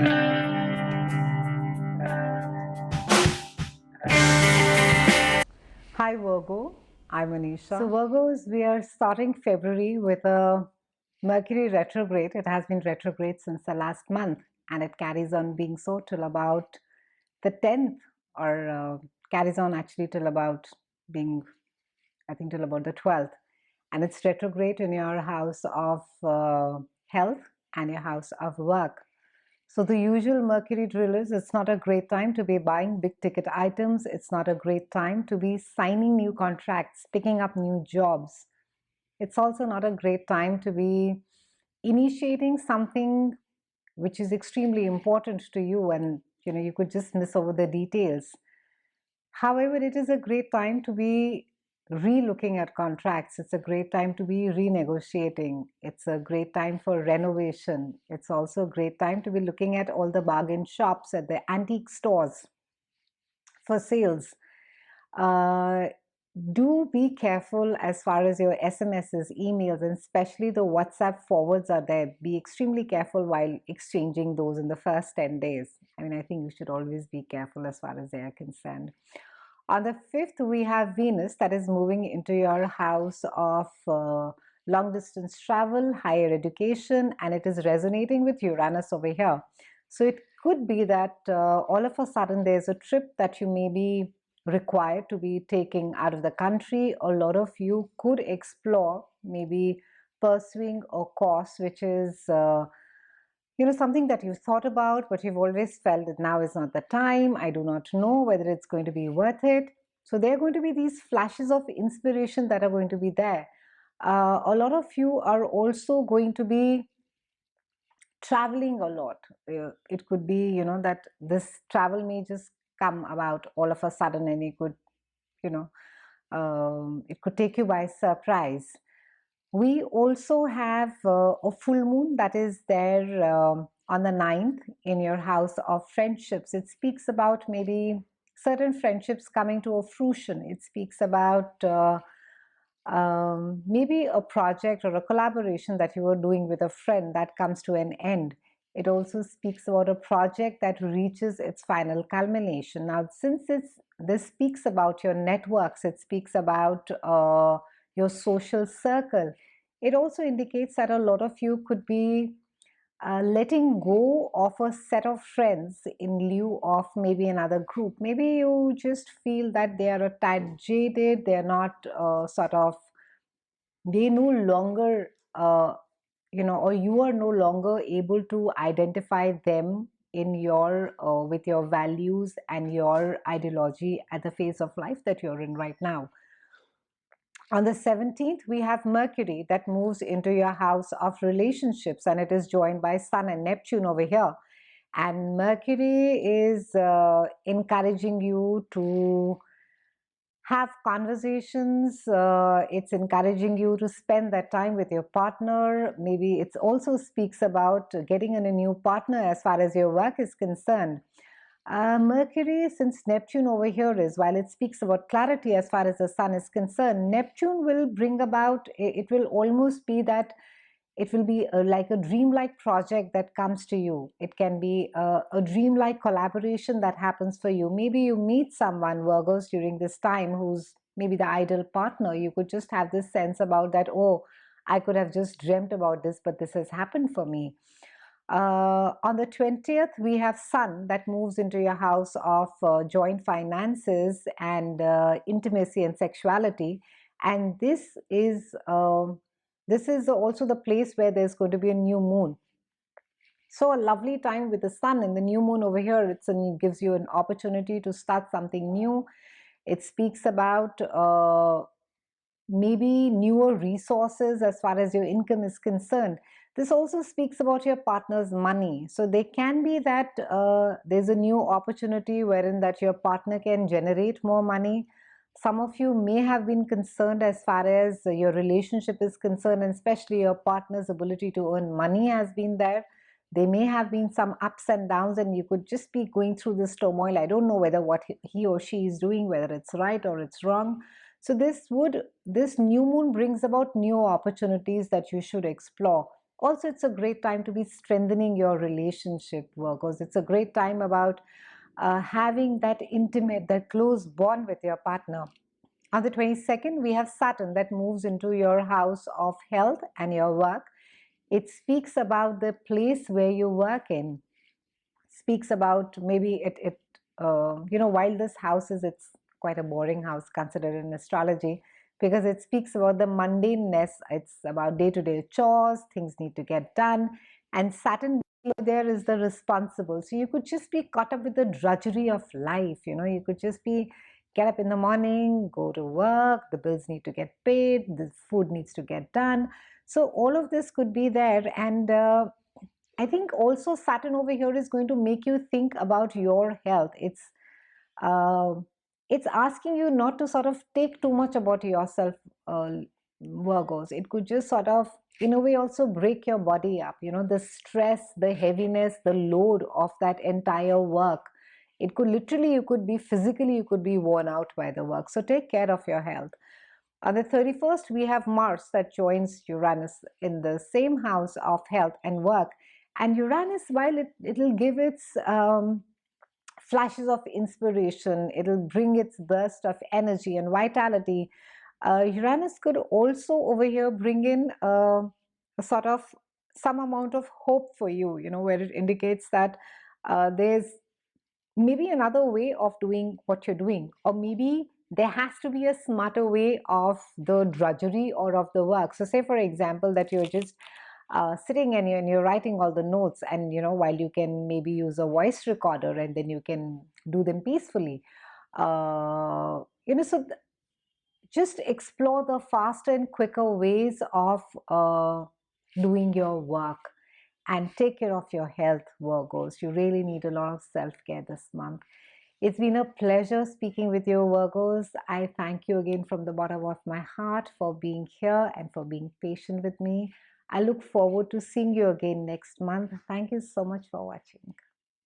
Hi Virgo, I'm Anisha. So Virgos, we are starting February with a Mercury retrograde. It has been retrograde since the last month, and it carries on being so till about the 10th, or carries on actually till about being, I think, till about the 12th. And it's retrograde in your house of health and your house of work. So the usual Mercury drill is it's not a great time to be buying big ticket items. It's not a great time to be signing new contracts, picking up new jobs. It's also not a great time to be initiating something which is extremely important to you, and you could just miss over the details. However, it is a great time to be re-looking at contracts. It's a great time to be renegotiating. It's a great time for renovation. It's also a great time to be looking at all the bargain shops at the antique stores for sales. Uh, do be careful as far as your SMSs, emails, and especially the WhatsApp forwards are there. Be extremely careful while exchanging those in the first 10 days. I mean, I think you should always be careful as far as they are concerned. On the 5th, we have Venus that is moving into your house of long distance travel, higher education, and it is resonating with Uranus over here. So it could be that all of a sudden there's a trip that you may be required to be taking out of the country. A lot of you could explore maybe pursuing a course which is something that you've thought about, but you've always felt that now is not the time. I do not know whether it's going to be worth it. So there are going to be these flashes of inspiration that are going to be there. A lot of you are also going to be traveling a lot. It could be, that this travel may just come about all of a sudden, and it could, it could take you by surprise. We also have a full moon that is there on the 9th in your house of friendships. It speaks about maybe certain friendships coming to a fruition. It speaks about maybe a project or a collaboration that you were doing with a friend that comes to an end. It also speaks about a project that reaches its final culmination. Now, since this speaks about your networks, it speaks about your social circle. It also indicates that a lot of you could be letting go of a set of friends in lieu of maybe another group. Maybe you just feel that they are a tad jaded, they're not they no longer, or you are no longer able to identify them in your with your values and your ideology at the phase of life that you're in right now. On the 17th, we have Mercury that moves into your house of relationships, and it is joined by Sun and Neptune over here. And Mercury is encouraging you to have conversations. It's encouraging you to spend that time with your partner. Maybe it also speaks about getting in a new partner as far as your work is concerned. Mercury, since Neptune over here is, while it speaks about clarity as far as the sun is concerned, Neptune will bring about, it will almost be that it will be like a dreamlike project that comes to you. It can be a dreamlike collaboration that happens for you. Maybe you meet someone, Virgos, during this time who's maybe the ideal partner. You could just have this sense about that, oh, I could have just dreamt about this, but this has happened for me. On the 20th, we have Sun that moves into your house of joint finances and intimacy and sexuality. And this is also the place where there's going to be a new moon. So a lovely time with the sun and the new moon over here. It gives you an opportunity to start something new. It speaks about maybe newer resources as far as your income is concerned. This also speaks about your partner's money. So there can be that there's a new opportunity wherein that your partner can generate more money. Some of you may have been concerned as far as your relationship is concerned, and especially your partner's ability to earn money has been there. There may have been some ups and downs, and you could just be going through this turmoil. I don't know whether what he or she is doing, whether it's right or it's wrong. So this new moon brings about new opportunities that you should explore. Also, it's a great time to be strengthening your relationship, Virgos. It's a great time about having that intimate, that close bond with your partner. On the 22nd, we have Saturn that moves into your house of health and your work. It speaks about the place where you work in, speaks about maybe while this house is, it's quite a boring house considered in astrology, because it speaks about the mundaneness. It's about day-to-day chores, things need to get done, and Saturn there is the responsible. So you could just be caught up with the drudgery of life. You could just be get up in the morning, go to work, the bills need to get paid, the food needs to get done. So all of this could be there, and I think also Saturn over here is going to make you think about your health. Uh, it's asking you not to sort of take too much about yourself, Virgos. It could just sort of, in a way, also break your body up. The stress, the heaviness, the load of that entire work. It could literally, you could be physically, you could be worn out by the work. So take care of your health. On the 31st, we have Mars that joins Uranus in the same house of health and work. And Uranus, while it'll give its flashes of inspiration, it'll bring its burst of energy and vitality, Uranus could also over here bring in a sort of some amount of hope for you, where it indicates that there's maybe another way of doing what you're doing, or maybe there has to be a smarter way of the drudgery or of the work. So say for example that you're just sitting and you're writing all the notes, and while you can maybe use a voice recorder and then you can do them peacefully, so just explore the faster and quicker ways of doing your work, and take care of your health, Virgos. You really need a lot of self-care this month. It's been a pleasure speaking with you, Virgos. I thank you again from the bottom of my heart for being here and for being patient with me. I look forward to seeing you again next month. Thank you so much for watching.